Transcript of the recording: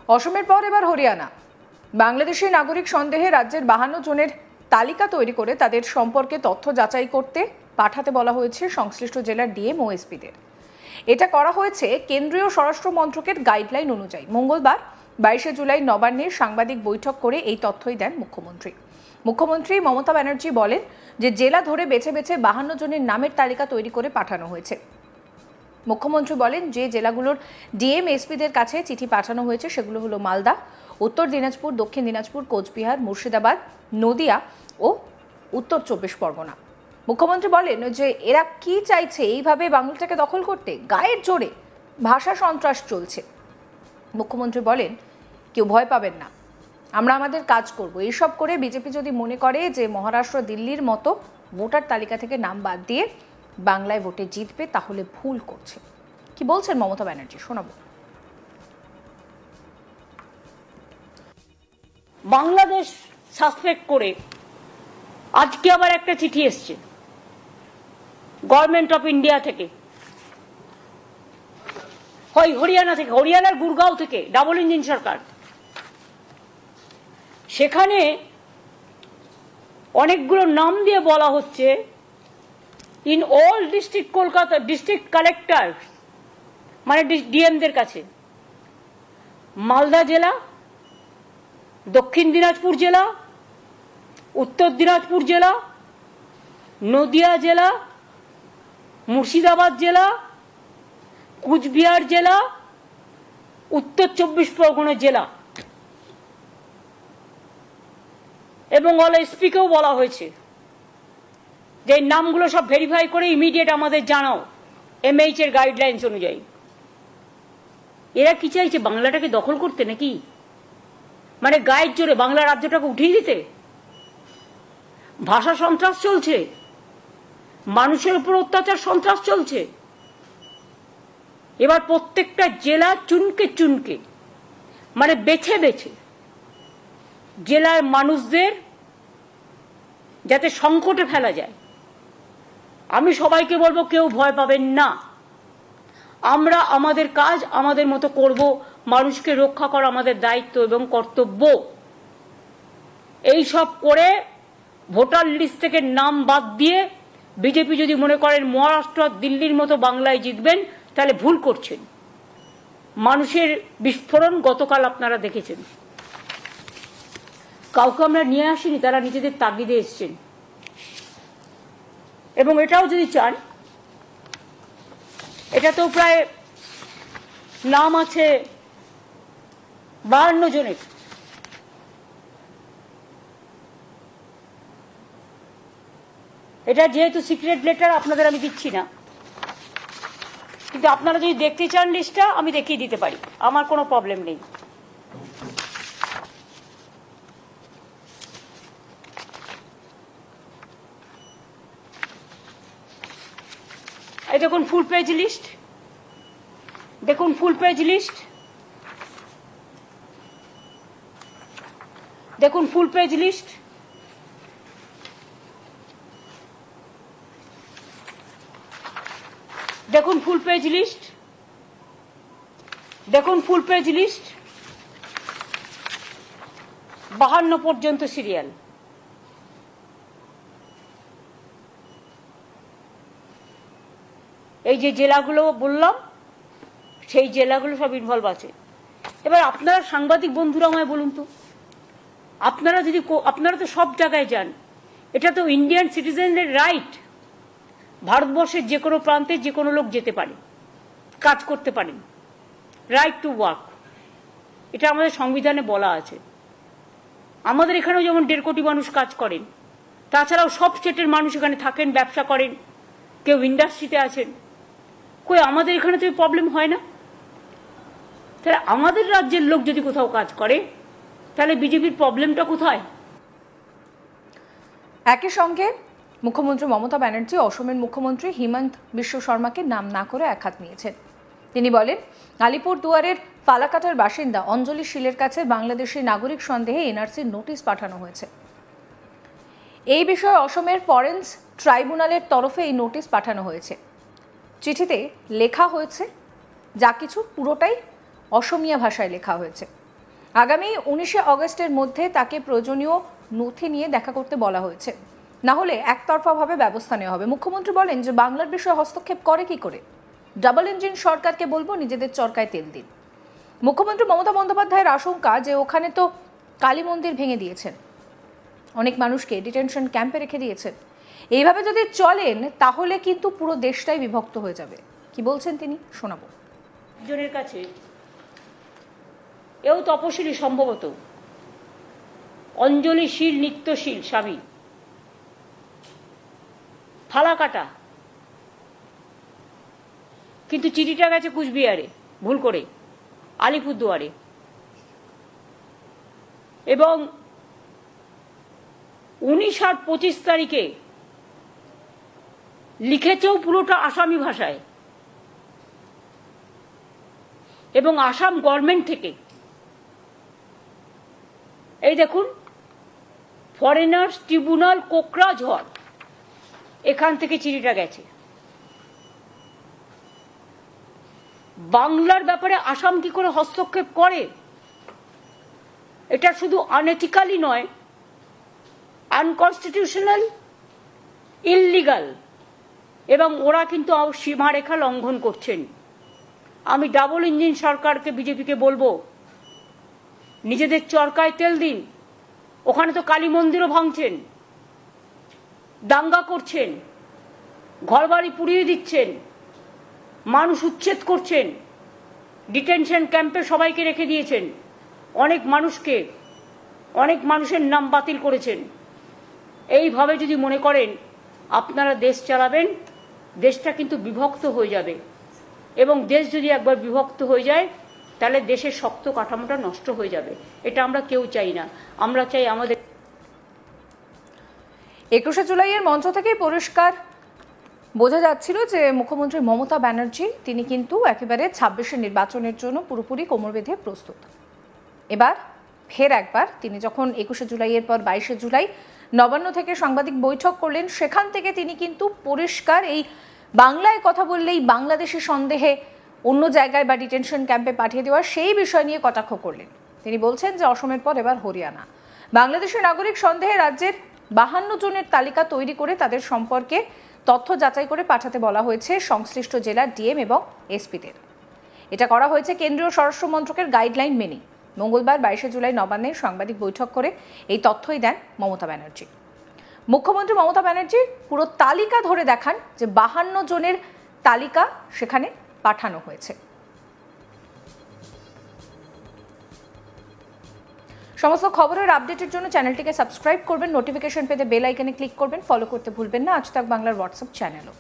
অসমের পর এবার হরিয়ানা। বাংলাদেশি নাগরিক সন্দেহে রাজ্যের 52 জনের তালিকা তৈরি করে তাদের সম্পর্কে তথ্য যাচাই করতে পাঠাতে বলা হয়েছে সংশ্লিষ্ট জেলার ডিএম ও এসপিদের। এটা করা হয়েছে কেন্দ্রীয় স্বরাষ্ট্র মন্ত্রকের গাইডলাইন অনুযায়ী। মঙ্গলবার 22শে জুলাই নবান্নে সাংবাদিক বৈঠক করে এই তথ্যই দেন মুখ্যমন্ত্রী। মুখ্যমন্ত্রী মমতা ব্যানার্জি বলেন যে জেলা ধরে বেছে বেছে 52 জনের নামের তালিকা তৈরি করে পাঠানো হয়েছে। মুখ্যমন্ত্রী বলেন যে জেলাগুলোর ডিএম এসপিদের কাছে চিঠি পাঠানো হয়েছে সেগুলো হলো মালদা, উত্তর দিনাজপুর, দক্ষিণ দিনাজপুর, কোচবিহার, মুর্শিদাবাদ, নদিয়া ও উত্তর 24 পরগনা। মুখ্যমন্ত্রী বলেন যে এরা কি চাইছে, এইভাবে বাংলাটাকে দখল করতে গায়ের জোরে ভাষা সন্ত্রাস চলছে। মুখ্যমন্ত্রী বলেন কেউ ভয় পাবেন না, আমরা আমাদের কাজ করব। এইসব করে বিজেপি যদি মনে করে যে মহারাষ্ট্র, দিল্লির মতো ভোটার তালিকা থেকে নাম বাদ দিয়ে বাংলায় ভোটে জিতবে, তাহলে ভুল করছে। কি বলছেন মমতা ব্যানার্জি, শোনাবো। বাংলাদেশ সাসপেক্ট করে আজকে আবার একটা চিঠি এসছে গভর্নমেন্ট অফ ইন্ডিয়া থেকে, হয় হরিয়ানা থেকে, হরিয়ানার গুরগাঁও থেকে, ডাবল ইঞ্জিন সরকার। সেখানে অনেকগুলো নাম দিয়ে বলা হচ্ছে in all district Kolkata, district collector মানে ডিএমদের কাছে, মালদা জেলা, দক্ষিণ দিনাজপুর জেলা, উত্তর দিনাজপুর জেলা, নদিয়া জেলা, মুর্শিদাবাদ জেলা, কুচবিহার জেলা, উত্তর 24 পরগনা জেলা এবং অল এসপিকেও বলা হয়েছে যে নামগুলো সব ভেরিফাই করে ইমিডিয়েট আমাদের জানাও এমএইচ এর গাইডলাইন্স অনুযায়ী। এরা কি চাইছে, বাংলাটাকে দখল করতে নাকি? মানে গায়ের জোরে বাংলা রাজ্যটাকে উঠিয়ে দিতে? ভাষা সন্ত্রাস চলছে, মানুষের উপর অত্যাচার সন্ত্রাস চলছে। এবার প্রত্যেকটা জেলা চুনকে চুনকে মানে বেছে বেছে জেলার মানুষদের যাতে সংকটে ফেলা যায়। আমি সবাইকে বলবো কেউ ভয় পাবেন না, আমরা আমাদের কাজ আমাদের মতো করব। মানুষকে রক্ষা করা আমাদের দায়িত্ব এবং কর্তব্য। এই সব করে ভোটার লিস্ট থেকে নাম বাদ দিয়ে বিজেপি যদি মনে করেন মহারাষ্ট্র, দিল্লির মতো বাংলায় জিতবেন, তাহলে ভুল করছেন। মানুষের বিস্ফোরণ গতকাল আপনারা দেখেছেন। কাউকে আমরা নিয়ে আসিনি, তারা নিজেদের তাগিদে এসছেন। এবং এটাও যদি চান, এটাতেও প্রায় নাম আছে 52 জনের। এটা যেহেতু সিক্রেট লেটার আপনাদের আমি দিচ্ছি না, কিন্তু আপনারা যদি দেখতে চান লিস্টটা আমি দেখিয়ে দিতে পারি, আমার কোনো প্রবলেম নেই। এই দেখুন ফুল পেজ লিস্ট, দেখুন ফুল পেজ লিস্ট, দেখুন ফুল পেজ লিস্ট। দেখুন ফুল পেজ লিস্ট, দেখুন ফুল পেজ লিস্ট, 52 পর্যন্ত সিরিয়াল। এই যে জেলাগুলো বললাম, সেই জেলাগুলো সব ইনভলভ আছে। এবার আপনারা সাংবাদিক বন্ধুরা আমায় বলুন তো, আপনারা তো সব জায়গায় যান, এটা তো ইন্ডিয়ান সিটিজেনদের রাইট। ভারতবর্ষের যে কোনো প্রান্তে যে কোনো লোক যেতে পারে, কাজ করতে পারেন, রাইট টু ওয়ার্ক, এটা আমাদের সংবিধানে বলা আছে। আমাদের এখানেও যেমন 1.5 কোটি মানুষ কাজ করেন, তাছাড়াও সব স্টেটের মানুষ এখানে থাকেন, ব্যবসা করেন, কেউ ইন্ডাস্ট্রিতে আছেন। কই আমাদের এখানে তো প্রবলেম হয় না? তাহলে আমাদের রাজ্যের লোক যদি কোথাও কাজ করে, তাহলে বিজেপির প্রবলেমটা কোথায়? একই সঙ্গে মুখ্যমন্ত্রী মমতা ব্যানার্জি অসমের মুখ্যমন্ত্রী হিমন্ত বিশ্ব শর্মাকে নাম না করে একহাত নিয়েছেন। তিনি বলেন, আলিপুর দুয়ারের ফালাকাটার বাসিন্দা অঞ্জলি শীলের কাছে বাংলাদেশি নাগরিক সন্দেহে এনআরসির নোটিশ পাঠানো হয়েছে। এই বিষয়ে অসমের ফরেন্স ট্রাইব্যুনালের তরফে এই নোটিশ পাঠানো হয়েছে। চিঠিতে লেখা হয়েছে যা কিছু পুরোটাই অসমিয়া ভাষায় লেখা হয়েছে। আগামী 19শে অগস্টের মধ্যে তাকে প্রয়োজনীয় নথি নিয়ে দেখা করতে বলা হয়েছে, না হলে একতরফাভাবে ব্যবস্থা নেওয়া হবে। মুখ্যমন্ত্রী বলেন যে বাংলার বিষয়ে হস্তক্ষেপ করে কি করে, ডাবল ইঞ্জিন সরকারকে বলবো নিজেদের চরকায় তেল দিন। মুখ্যমন্ত্রী মমতা বন্দ্যোপাধ্যায়ের আশঙ্কা যে ওখানে তো কালী মন্দির ভেঙে দিয়েছেন, অনেক মানুষকে ডিটেনশন ক্যাম্পে রেখে দিয়েছেন। এইভাবে যদি চলেন তাহলে কিন্তু পুরো দেশটাই বিভক্ত হয়ে যাবে। কি বলছেন তিনি, শোনাবো। জনের কাছে এও তপশিলি, সম্ভবত অঞ্জলিশীল নিত্যশীল স্বামী, ফালাকাটা, কিন্তু চিঠিটা গেছে কুচবিহারে, ভুল করে আলিপুরদুয়ারে, এবং 19 আর 25 তারিখে লিখেছেও পুরোটা আসামি ভাষায়, এবং আসাম গভর্নমেন্ট থেকে, এই দেখুন, ফরেনার্স ট্রিব্যুনাল কোকরাঝড়, এখান থেকে চিঠিটা গেছে। বাংলার ব্যাপারে আসাম কি করে হস্তক্ষেপ করে, এটা শুধু আনএথিক্যালি নয়, আনকনস্টিটিউশনাল, ইললিগাল, এবং ওরা কিন্তু সীমারেখা লঙ্ঘন করছেন। আমি ডাবল ইঞ্জিন সরকারকে, বিজেপিকে বলবো নিজেদের চরকায় তেল দিন। ওখানে তো কালী মন্দিরও ভাঙছেন, দাঙ্গা করছেন, ঘরবাড়ি পুড়িয়ে দিচ্ছেন, মানুষ উচ্ছেদ করছেন, ডিটেনশন ক্যাম্পে সবাইকে রেখে দিয়েছেন, অনেক মানুষের নাম বাতিল করেছেন। এইভাবে যদি মনে করেন আপনারা দেশ চালাবেন, দেশটা কিন্তু বিভক্ত হয়ে যাবে, এবং দেশ যদি একবার বিভক্ত হয়ে যায় তাহলে দেশের শক্ত কাঠামোটা নষ্ট হয়ে যাবে। এটা আমরা কেউ চাই না। আমরা চাই আমাদের। 21শে জুলাইয়ের মঞ্চ থেকেই পরিষ্কার বোঝা যাচ্ছিল যে মুখ্যমন্ত্রী মমতা ব্যানার্জি তিনি কিন্তু একেবারে 26শে নির্বাচনের জন্য পুরোপুরি কোমর বেঁধে প্রস্তুত। এবার ফের একবার তিনি যখন 21শে জুলাইয়ের পর 22শে জুলাই নবান্ন থেকে সাংবাদিক বৈঠক করলেন, সেখান থেকে তিনি কিন্তু পরিষ্কার এই বাংলায় কথা বললেই বাংলাদেশি সন্দেহে অন্য জায়গায় বা ডিটেনশন ক্যাম্পে পাঠিয়ে দেওয়া সেই বিষয় নিয়ে কটাক্ষ করলেন। তিনি বলছেন যে অসমের পর এবার হরিয়ানা। বাংলাদেশের নাগরিক সন্দেহে রাজ্যের 52 জনের তালিকা তৈরি করে তাদের সম্পর্কে তথ্য যাচাই করে পাঠাতে বলা হয়েছে সংশ্লিষ্ট জেলার ডিএম এবং এসপিদের। এটা করা হয়েছে কেন্দ্রীয় স্বরাষ্ট্র মন্ত্রকের গাইডলাইন মেনে। মঙ্গলবার 22শে জুলাই নবান্নে সাংবাদিক বৈঠক করে এই তথ্যই দেন মমতা ব্যানার্জি। মুখ্যমন্ত্রী মমতা ব্যানার্জি পুরো তালিকা ধরে দেখান যে 52 জনের তালিকা সেখানে পাঠানো হয়েছে। সমস্ত খবরের আপডেটের জন্য চ্যানেলটিকে সাবস্ক্রাইব করবেন, নোটিফিকেশন পেতে বেল আইকনে ক্লিক করবেন, ফলো করতে ভুলবেন না আজ তাক বাংলার হোয়াটসঅ্যাপ চ্যানেলও।